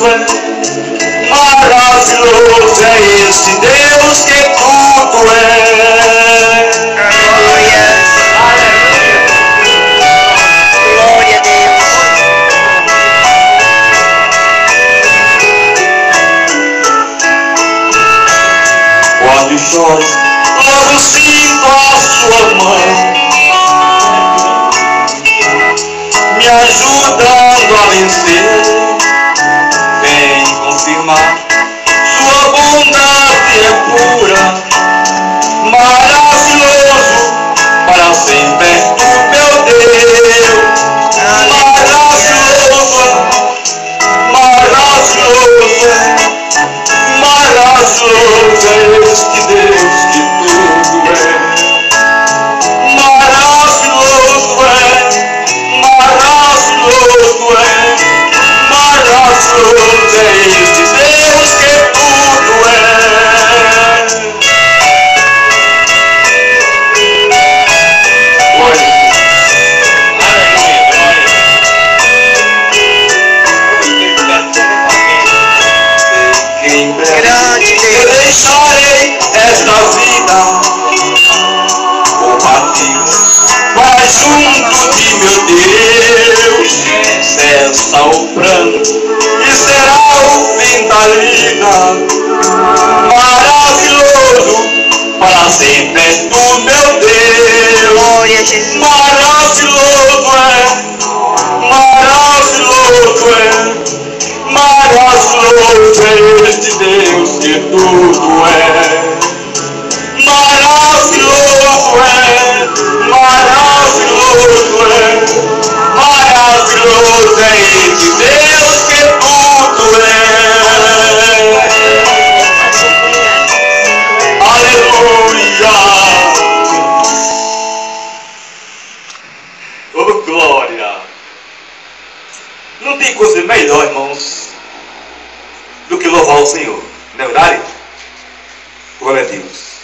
é, maravilhoso é esse Deus que tudo é. Aleluia. Glória a Deus. Quando choro, logo sinto a sua mão me ajudando a vencer. Vem confirmar sua bondade é pura, maravilhoso para sempre és tu, meu Deus. Maravilhoso é este Deus que tudo é. Maravilhoso é este Deus que tudo é. Glória. Em breve eu deixarei esta vida, vou partir, mas junto de meu Deus cessa o pranto e será o fim da vida. Maravilhoso para sempre és tu, meu Deus. Glória a Jesus. Maravilhoso é este Deus que tudo é. Maravilhoso é este Deus que tudo é. Aleluia. Oh, glória. Não tem coisa melhor, irmãos, do que louvar o Senhor, não é verdade? Glória a Deus.